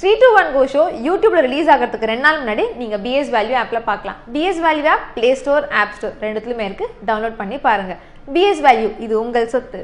3 to 1 Go show YouTube release ஆகிறதுக்கு 2 நாள் முன்னாடி நீங்க BS Value ஆப்ல பார்க்கலாம். BS Value app Play Store, App Store ரெண்டுத்துலயுமே இருக்கு. டவுன்லோட் பண்ணி பாருங்க. BS Value இது உங்கள் சொத்து.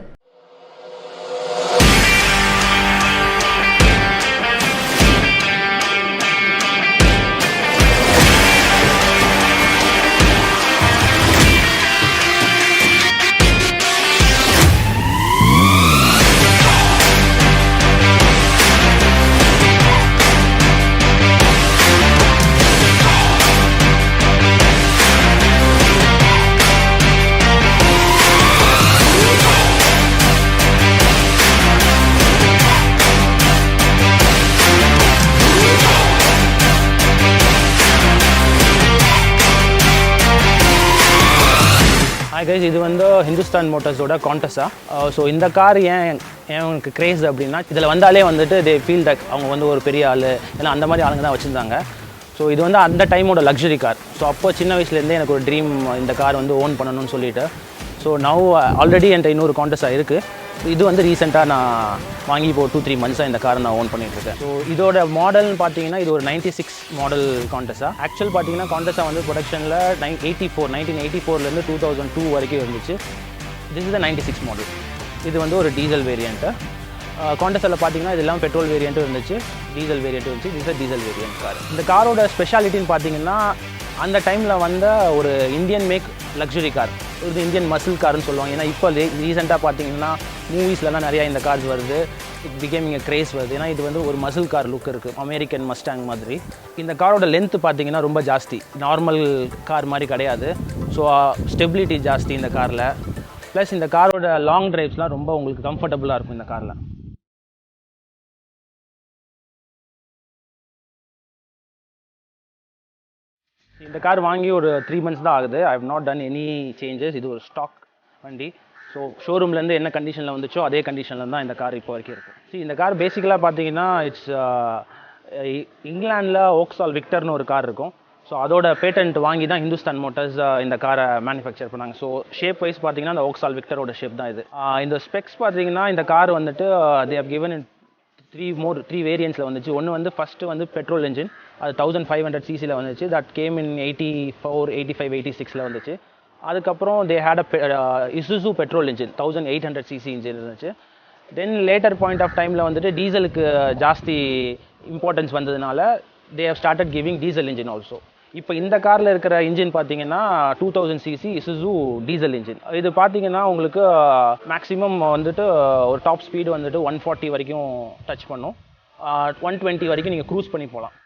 Hi guys, இது வந்து Hindustan Motorsோட Contessa. ஸோ இந்த கார் ஏன் எனக்கு கிரேஸ் அப்படின்னா இதில் வந்தாலே வந்துட்டு தே ஃபீல் தட் அவங்க வந்து ஒரு பெரிய ஆள், ஏன்னா அந்த மாதிரி ஆளுங்க தான் வச்சுருந்தாங்க. ஸோ இது வந்து அந்த டைமோட லக்ஸரி கார். ஸோ அப்போ சின்ன வயசுலேருந்தே எனக்கு ஒரு ட்ரீம் இந்த கார் வந்து ஓன் பண்ணணும்னு சொல்லிட்டு. ஸோ நவ் ஆல்ரெடி என்கிட்ட இன்னொரு Contessa இருக்குது. இது வந்து ரீசெண்டாக நான் வாங்கி இப்போ 2-3 மந்த்ஸாக இந்த காரை நான் ஓன் பண்ணிகிட்ருக்கேன். ஸோ இதோட மாடல்னு பார்த்தீங்கன்னா இது ஒரு 96 மாடல் Contessa. ஆக்சுவல் பார்த்தீங்கன்னா Contessa வந்து ப்ரொடக்ஷனில் 1984 2002 வரைக்கும் இருந்துச்சு. This is the 96 model. இது வந்து ஒரு டீசல் வேரியண்ட்டு. Contessaல பார்த்தீங்கன்னா இது எல்லாம் பெட்ரோல் வேரியண்ட்டும் இருந்துச்சு, டீசல் வேரியண்ட்டும் இருந்துச்சு. This diesel variant car. இந்த காரோட ஸ்பெஷாலிட்டின்னு பார்த்தீங்கன்னா அந்த டைமில் வந்த ஒரு இந்தியன் மேக் லக்ஸுரி கார், இது இந்தியன் மசில் கார்னு சொல்லுவாங்க. ஏன்னா இப்போ ரீசெண்டாக பார்த்தீங்கன்னா மூவிஸ்லலாம் நிறையா இந்த கார்ஸ் வருது, இட் பிகேமிங் கிரேஸ் வருது. ஏன்னா இது வந்து ஒரு மசில் கார் லுக் இருக்குது, அமெரிக்கன் மஸ்டாங் மாதிரி. இந்த காரோட லென்த்து பார்த்தீங்கன்னா ரொம்ப ஜாஸ்தி, நார்மல் கார் மாதிரி கிடையாது. ஸோ ஸ்டெபிலிட்டி ஜாஸ்தி இந்த காரில். ப்ளஸ் இந்த காரோட லாங் டிரைவ்ஸ்லாம் ரொம்ப உங்களுக்கு கம்ஃபர்டபுளாக இருக்கும் இந்த காரில். இந்த கார் வாங்கி ஒரு 3 மந்த்ஸ் தான் ஆகுது. I have not done any changes. இது ஒரு ஸ்டாக் வண்டி. ஸோ ஷோரூம்லேருந்து என்ன கண்டிஷனில் வந்துச்சோ அதே கண்டிஷனில் தான் இந்த கார் இப்போ வரைக்கும் இருக்குது. இந்த கார் பேசிக்கலாக பார்த்தீங்கன்னா இட்ஸ் இங்கிலாண்டில் ஓக்ஸால் விக்டர்னு ஒரு கார் இருக்கும். ஸோ அதோட பேட்டன்ட் வாங்கி தான் ஹிந்துஸ்தான் மோட்டர்ஸ் இந்த காரை மேனுஃபேக்சர் பண்ணாங்க. ஸோ ஷேப் வைஸ் பார்த்தீங்கன்னா இந்த ஓக்ஸால் விக்டரோட ஷேப் தான் இது. இந்த ஸ்பெக்ஸ் பார்த்தீங்கன்னா இந்த கார் வந்துட்டு தே ஹவ் கிவன் இன் 3 வேரியன்ட்ஸில் வந்துச்சு. ஒன்று வந்து ஃபஸ்ட்டு வந்து பெட்ரோல் இன்ஜின், அது 1500 cc வந்துச்சு. தட் கேம் இன் 84, 85, 86 வந்துச்சு. அதுக்கப்புறம் they had Isuzu petrol engine 1800 cc engine இருந்துச்சு. தென் லேட்டர் பாயிண்ட் ஆஃப் டைமில் வந்துட்டு டீசலுக்கு ஜாஸ்தி இம்பார்ட்டன்ஸ் வந்ததுனால they have started giving diesel engine also. இப்போ இந்த காரில் இருக்கிற இன்ஜின் பார்த்தீங்கன்னா 2000 cc இசுசு டீசல் இன்ஜின். இது பார்த்தீங்கன்னா உங்களுக்கு மேக்ஸிமம் வந்துட்டு ஒரு டாப் ஸ்பீடு வந்துட்டு 140 வரைக்கும் டச் பண்ணும், 120 வரைக்கும் நீங்கள் க்ரூஸ் பண்ணி போகலாம்.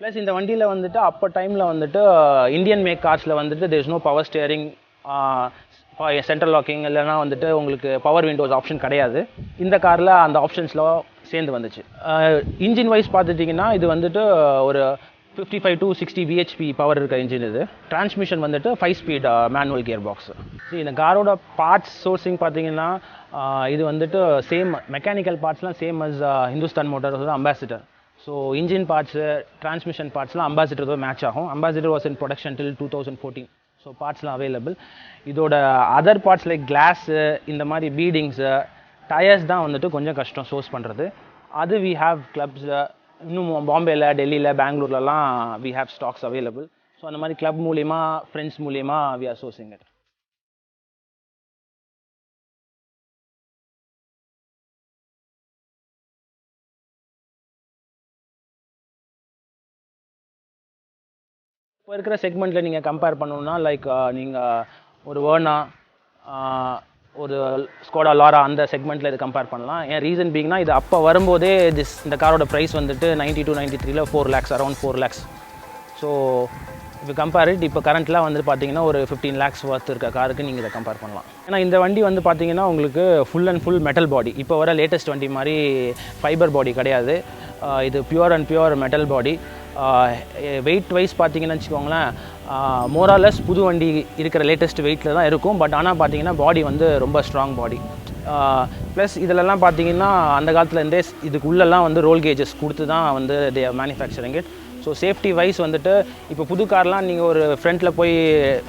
ப்ளஸ் இந்த வண்டியில் வந்துட்டு அப்போ டைமில் வந்துட்டு இந்தியன் மேக் கார்ஸில் வந்துட்டு there is no power steering, central locking, இல்லைனா வந்துட்டு உங்களுக்கு பவர் விண்டோஸ் ஆப்ஷன் கிடையாது. இந்த காரில் அந்த ஆப்ஷன்ஸ்லாம் சேர்ந்து வந்துச்சு. இன்ஜின் வைஸ் பார்த்துட்டிங்கன்னா இது வந்துட்டு ஒரு 55 to 60 bhp பவர் இருக்க இன்ஜின். இது டிரான்ஸ்மிஷன் வந்துட்டு 5 ஸ்பீட் மேனுவல் கியர் பாக்ஸ். இந்த காரோட பார்ட்ஸ் சோர்சிங் பார்த்தீங்கன்னா இது வந்துட்டு சேம் மெக்கானிக்கல் பார்ட்ஸ்லாம் சேம் அஸ் ஹிந்துஸ்தான் மோட்டார்ஸோட Ambassador. So engine parts, transmission பார்ட்ஸ்லாம் அம்பாசிடரோட மேட்ச் ஆகும். Ambassador was in production till 2014. So பார்ட்ஸ்லாம் அவைலபிள். இதோட அதர் பார்ட்ஸ் லைக் கிளாஸு, இந்த மாதிரி பீடிங்ஸு, டயர்ஸ் தான் வந்துட்டு கொஞ்சம் கஷ்டம் சோர்ஸ் பண்ணுறது. அது வி ஹாவ் கிளப்ஸ், இன்னும் பாம்பேயில், டெல்லியில், பெங்களூர்லலாம் we have stocks available. So அந்த மாதிரி கிளப் மூலிமா, ஃப்ரெண்ட்ஸ் மூலிமா வி ஆர் சோர்சிங் இட். இப்போ இருக்கிற செக்மெண்ட்டில் நீங்கள் கம்பேர் பண்ணணுன்னா லைக் நீங்கள் ஒரு வேர்னா, ஒரு ஸ்கோடா லாரா அந்த செக்மெண்ட்டில் இது கம்பேர் பண்ணலாம். ஏன் ரீசன் பீங்னா இது அப்போ வரும்போதே இந்த காரோட ப்ரைஸ் வந்துட்டு 92, 93ல் 4 lakhs, அரௌண்ட் 4 lakhs. ஸோ இப்போ கம்பேர் இட் இப்போ கரண்ட்லாம் வந்து பார்த்தீங்கன்னா ஒரு 15 lakhs ஒர்த் இருக்க காருக்கு நீங்கள் இதை கம்பேர் பண்ணலாம். ஏன்னா இந்த வண்டி வந்து பார்த்தீங்கன்னா உங்களுக்கு full and full metal body. இப்போ வர லேட்டஸ்ட் வண்டி மாதிரி ஃபைபர் பாடி கிடையாது. இது pure and pure metal body. Weight wise பார்த்தீங்கன்னு வச்சுக்கோங்களேன், மோராலஸ் புது வண்டி இருக்கிற லேட்டஸ்ட் வெயிட்டில் தான் இருக்கும். பட் ஆனால் பார்த்தீங்கன்னா பாடி வந்து ரொம்ப ஸ்ட்ராங் பாடி. ப்ளஸ் இதிலெல்லாம் பார்த்தீங்கன்னா அந்த காலத்துலேருந்தே இதுக்குள்ளெல்லாம் வந்து ரோல் கேஜஸ் கொடுத்து தான் வந்து they manufacturing it. So safety wise வந்துட்டு இப்போ புது கார்லாம் நீங்கள் ஒரு ஃப்ரண்ட்டில் போய்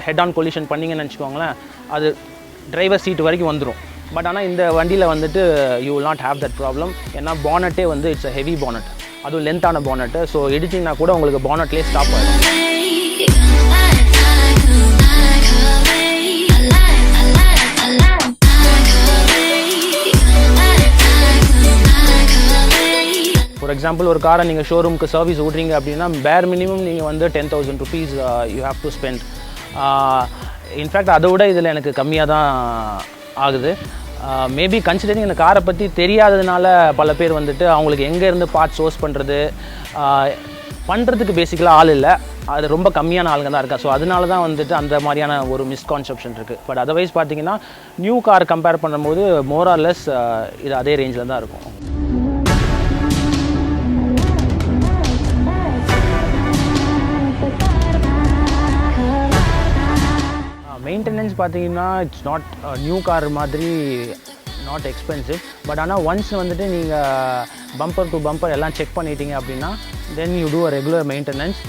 ஹெட் ஆன் கொலிஷன் பண்ணிங்கன்னு வச்சுக்கோங்களேன், அது டிரைவர் சீட் வரைக்கும் வந்துடும். பட் ஆனால் இந்த வண்டியில் வந்துட்டு you will not have that problem. ஏன்னா பானட்டே வந்து இட்ஸ் அ ஹெவி பானட், அதுவும் லென்த்தான பானட்டு. ஸோ இடிச்சிங்கன்னா கூட உங்களுக்கு பானட்லேயே ஸ்டாப் ஆகிடும். ஃபார் எக்ஸாம்பிள் ஒரு காரை நீங்கள் ஷோரூமுக்கு சர்வீஸ் விட்றீங்க அப்படின்னா பேர் மினிமம் நீங்கள் வந்து 10,000 rupees you have to spend. In fact அதை விட இதில் எனக்கு கம்மியாக தான் ஆகுது. மேபி கன்சிடரிங் இந்த காரை பற்றி தெரியாததுனால பல பேர் வந்துட்டு அவங்களுக்கு எங்கேருந்து பார்ட் சோர்ஸ் பண்ணுறதுக்கு பேசிக்கலாக ஆள் இல்லை, அது ரொம்ப கம்மியான ஆளுங்க தான் இருக்கா. ஸோ அதனால தான் வந்துட்டு அந்த மாதிரியான ஒரு மிஸ்கான்செப்ஷன் இருக்குது. பட் அதர்வைஸ் பார்த்தீங்கன்னா நியூ கார் கம்பேர் பண்ணும்போது மோர் ஆர் லெஸ் இது அதே ரேஞ்சில் தான் இருக்கும். மெயின்டெனன்ஸ் பார்த்தீங்கன்னா இட்ஸ் நாட் நியூ கார் மாதிரி நாட் எக்ஸ்பென்சிவ். பட் ஆனால் ஒன்ஸ் வந்துட்டு நீங்கள் பம்பர் டு பம்பர் எல்லாம் செக் பண்ணிட்டீங்க அப்படின்னா then you do a regular maintenance.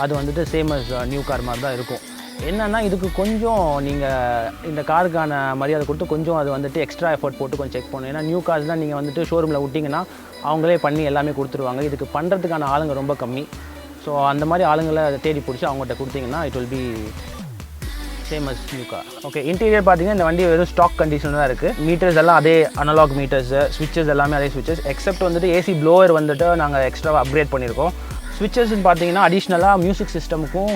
அது வந்துட்டு சேம் அஸ் நியூ கார் மாதிரி தான் இருக்கும். என்னென்னா இதுக்கு கொஞ்சம் நீங்கள் இந்த காருக்கான மரியாதை கொடுத்து கொஞ்சம் அது வந்துட்டு எக்ஸ்ட்ரா எஃபர்ட் போட்டு கொஞ்சம் செக் பண்ணணும். ஏன்னா நியூ கார்ஸ் தான் நீங்கள் வந்துட்டு ஷோரூமில் விட்டிங்கன்னா அவங்களே பண்ணி எல்லாமே கொடுத்துருவாங்க. இதுக்கு பண்ணுறதுக்கான ஆளுங்க ரொம்ப கம்மி. ஸோ அந்த மாதிரி ஆளுங்களை தேடி பிடிச்சி அவங்கள்ட்ட கொடுத்தீங்கன்னா it will be same as new car. Okay, interior பார்த்தீங்கன்னா இந்த வண்டி வெறும் ஸ்டாக் கண்டிஷன் தான் இருக்குது. மீட்டர்ஸ் எல்லாம் அதே அனலாக் மீட்டர்ஸு, ஸ்விட்சஸ் எல்லாமே அதே ஸ்விட்சஸ், எக்ஸப்ட் வந்துட்டு ஏசி ப்ளோவர் வந்துட்டு நாங்கள் எக்ஸ்ட்ரா அப்கிரேட் பண்ணியிருக்கோம். ஸ்விட்சஸ்ன்னு பார்த்தீங்கன்னா அடிஷ்னலாக மியூசிக் சிஸ்டமுக்கும்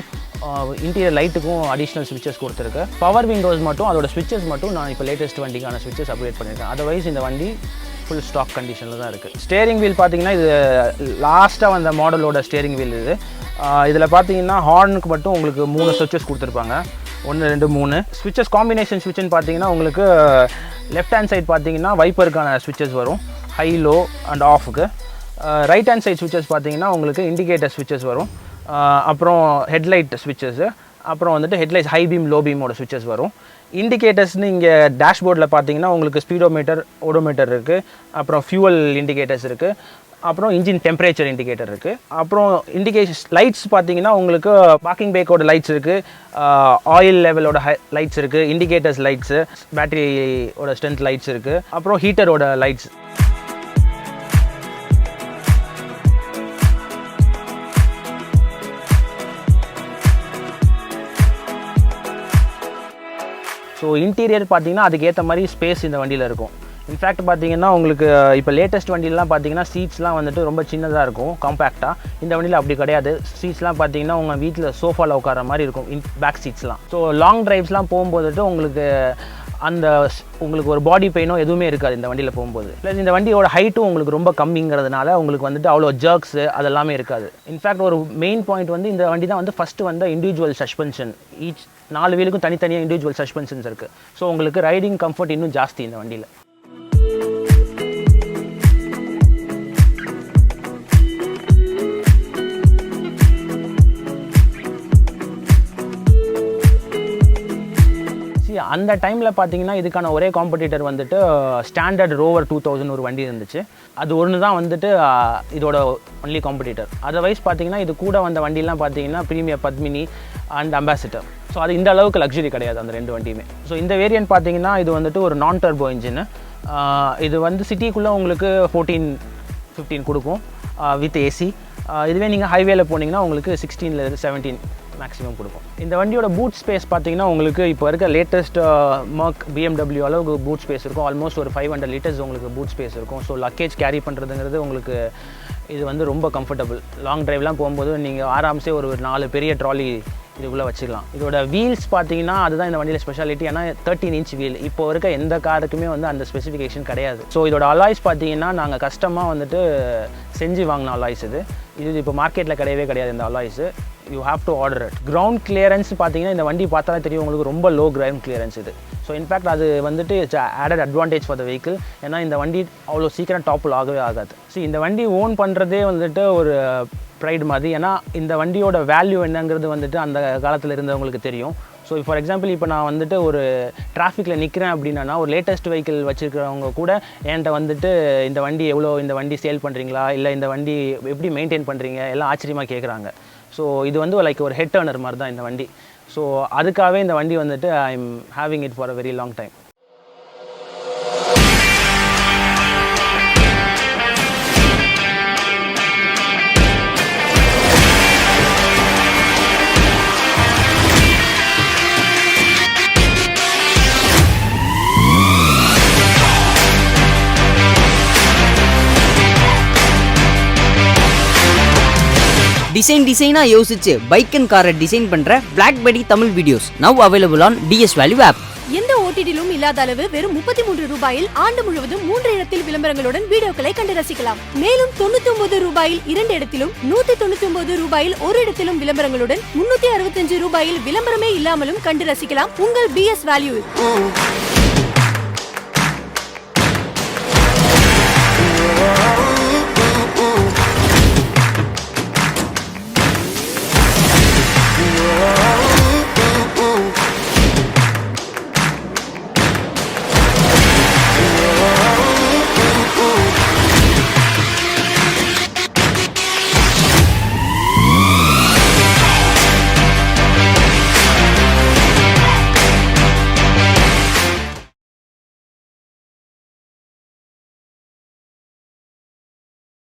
இன்டீரியர் லைட்டுக்கும் அடிஷ்னல் ஸ்விட்சஸ் கொடுத்துருக்கு. பவர் விண்டோஸ் மட்டும் அதோட ஸ்விட்சஸ் மட்டும் நான் இப்போ லேட்டஸ்ட் வண்டிக்கான ஸ்விட்சஸ் அப்கிரேட் பண்ணியிருக்கேன். அதர்வைஸ் இந்த வண்டி ஃபுல் ஸ்டாக் கண்டிஷனில் தான் இருக்குது. ஸ்டேரிங் வீல் பார்த்தீங்கன்னா இது லாஸ்ட்டாக வந்த மாடலோட ஸ்டேரிங் வீல் இது. இதில் பார்த்தீங்கன்னா ஹார்னுக்கு மட்டும் உங்களுக்கு 3 ஸ்விட்சஸ் கொடுத்துருப்பாங்க. 1 2 3 ஸ்விட்சஸ். காம்பினேஷன் ஸ்விட்சுன்னு பார்த்தீங்கன்னா உங்களுக்கு லெஃப்ட் ஹேண்ட் சைட் பார்த்தீங்கன்னா வைப்பருக்கான ஸ்விட்சஸ் வரும், ஹை லோ அண்ட் ஆஃபுக்கு. ரைட் ஹேண்ட் சைட் ஸ்விட்சஸ் பார்த்தீங்கன்னா உங்களுக்கு இண்டிகேட்டர் ஸ்விட்சஸ் வரும், அப்புறம் ஹெட்லைட் ஸ்விட்சஸ்ஸு, அப்புறம் வந்துட்டு ஹெட்லைட்ஸ் ஹை பீம் லோ பீமோட ஸ்விட்சஸ் வரும். இண்டிகேட்டர்ஸ்னு இங்கே டேஷ்போர்டில் பார்த்தீங்கன்னா உங்களுக்கு ஸ்பீடோமீட்டர், ஓடோமீட்டர் இருக்குது, அப்புறம் ஃபியூவல் இண்டிகேட்டர்ஸ் இருக்குது, அப்புறம் இன்ஜின் டெம்பரேச்சர் இண்டிகேட்டர் இருக்குது. அப்புறம் இண்டிகேஷன் லைட்ஸ் பார்த்தீங்கன்னா உங்களுக்கு பார்க்கிங் பிரேக்கோட லைட்ஸ் இருக்குது, ஆயில் லெவலோட லைட்ஸ் இருக்குது, இண்டிகேட்டர்ஸ் லைட்ஸு, பேட்டரியோட ஸ்ட்ரென்த் லைட்ஸ் இருக்குது, அப்புறம் ஹீட்டரோட லைட்ஸ். ஸோ இன்டீரியர் பார்த்தீங்கன்னா அதுக்கேற்ற மாதிரி ஸ்பேஸ் இந்த வண்டியில் இருக்கும். இன்ஃபேக்ட் பார்த்தீங்கன்னா உங்களுக்கு இப்போ லேட்டஸ்ட் வண்டியிலலாம் பார்த்தீங்கன்னா சீட்ஸ்லாம் வந்துட்டு ரொம்ப சின்னதாக இருக்கும், காம்பேக்டாக. இந்த வண்டியில் அப்படி கிடையாது. சீட்ஸ்லாம் பார்த்தீங்கன்னா உங்கள் வீட்டில் சோஃபாவில் உட்கார மாதிரி இருக்கும் பேக் சீட்ஸ்லாம். ஸோ லாங் டிரைவ்ஸ்லாம் போகும்போதுட்டு உங்களுக்கு ஒரு பாடி பெயினோ எதுவுமே இருக்காது இந்த வண்டியில் போகும்போது. ப்ளஸ் இந்த வண்டியோட ஹைட்டும் உங்களுக்கு ரொம்ப கம்மிங்கிறதுனால உங்களுக்கு வந்துட்டு அவ்வளோ ஜர்க்ஸு அதெல்லாமே இருக்காது. இன்ஃபேக்ட் ஒரு மெயின் பாயிண்ட் வந்து இந்த வண்டி தான் வந்து ஃபஸ்ட்டு வந்து இண்டிவிஜுவல் சஸ்பென்ஷன். ஈச் 4 வீலுக்கும் தனித்தனியாக இண்டிவிஜுவல் சஸ்பென்ஷன்ஸ் இருக்குது. ஸோ உங்களுக்கு ரைடிங் கம்ஃபர்ட் இன்னும் ஜாஸ்தி இந்த வண்டியில். அந்த டைமில் பார்த்தீங்கன்னா இதுக்கான ஒரே காம்படிட்டர் வந்துட்டு ஸ்டாண்டர்ட் ரோவர் 2000 ஒரு வண்டி இருந்துச்சு. அது ஒன்று தான் வந்துட்டு இதோட ஒன்லி காம்படிட்டர். அதர்வைஸ் பார்த்தீங்கன்னா இது கூட வந்த வண்டிலாம் பார்த்தீங்கன்னா premier Padmini and ambassador. So அது இந்த அளவுக்கு லக்ஸுரி கிடையாது அந்த 2 வண்டியுமே. ஸோ இந்த வேரியன்ட் பார்த்தீங்கன்னா இது வந்துட்டு ஒரு நான் டர்போ இன்ஜின். இது வந்து சிட்டிக்குள்ளே உங்களுக்கு 14-15 கொடுக்கும் வித் ஏசி. இதுவே நீங்கள் ஹைவேல போனீங்கன்னா உங்களுக்கு 16-17 மேக்ஸிமம் கொடுக்கும். இந்த வண்டியோட பூட் ஸ்பேஸ் பார்த்தீங்கன்னா உங்களுக்கு இப்போ இருக்க லேட்டஸ்ட் மர்க் BMW அளவுக்கு பூட் ஸ்பேஸ் இருக்கும். ஆல்மோஸ்ட் ஒரு 500 liters உங்களுக்கு பூட் ஸ்பேஸ் இருக்கும். ஸோ லக்கேஜ் கேரி பண்ணுறதுங்கிறது உங்களுக்கு இது வந்து ரொம்ப கம்ஃபர்டபுள். லாங் டிரைவ்லாம் போகும்போது நீங்கள் ஆராம்சே ஒரு 4 பெரிய ட்ராலி இதுக்குள்ளே வச்சுக்கலாம். இதோட வீல்ஸ் பார்த்தீங்கன்னா அதுதான் இந்த வண்டியில் ஸ்பெஷாலிட்டி. ஏன்னா 13 inch வீல் இப்போ இருக்க எந்த காருக்குமே வந்து அந்த ஸ்பெசிஃபிகேஷன் கிடையாது. ஸோ இதோட அலாய்ஸ் பார்த்தீங்கன்னா நாங்கள் கஸ்டமாக வந்துட்டு செஞ்சு வாங்கின அலாய்ஸ் இது இப்போ மார்க்கெட்டில் கிடையாது இந்த alloys. You have to order it. Ground clearance பார்த்தீங்கன்னா இந்த வண்டி பார்த்தாலே தெரியும் உங்களுக்கு ரொம்ப லோ கிரவுண்ட் கிளியரன்ஸ் இது. ஸோ இன்ஃபேக்ட் அது வந்துட்டு it's added advantage for the vehicle. ஏன்னா இந்த வண்டி அவ்வளோ சீக்கிரம் டாப்பில் ஆகவே ஆகாது. ஸோ இந்த வண்டி ஓன் பண்ணுறதே வந்துட்டு ஒரு ப்ரைடு மாதிரி. ஏன்னா இந்த வண்டியோட வேல்யூ என்னங்கிறது வந்துட்டு அந்த காலத்தில் இருந்தவங்களுக்கு தெரியும். ஸோ ஃபார் எக்ஸாம்பிள் இப்போ நான் வந்துட்டு ஒரு டிராஃபிக்கில் நிற்கிறேன் அப்படின்னா ஒரு லேட்டஸ்ட் வெஹிக்கிள் வச்சுருக்கிறவங்க கூட என்கிட்ட வந்துட்டு இந்த வண்டி எவ்வளோ, இந்த வண்டி சேல் பண்ணுறீங்களா, இல்லை இந்த வண்டி எப்படி மெயின்டைன் பண்ணுறீங்க எல்லாம் ஆச்சரியமாக கேட்குறாங்க. ஸோ இது வந்து லைக் ஒரு ஹெட் டர்னர் மாதிரி தான் இந்த வண்டி. ஸோ அதுக்காகவே இந்த வண்டி வந்துட்டு I am having it for a very long time. டிசைனா யோசிச்சு பைக் அண்ட் காரை டிசைன் பண்ற BlackBerry Tamil videos now available on DS Value app. எந்த ஓடிடிலும் இல்லாத அளவு வெறும் 33 ரூபாயில் ஆண்டு முழுவதும் 3 இடத்தில் விளம்பரங்களுடன் வீடியோக்களை கண்டு ரசிக்கலாம். மேலும் 99 ரூபாயில் 2 இடத்திலும் 199 ரூபாயில் ஒரு இடத்திலும் விளம்பரங்களுடன் 365 ரூபாயில் விளம்பரமே இல்லாமலும் கண்டு ரசிக்கலாம் உங்கள் BS Value.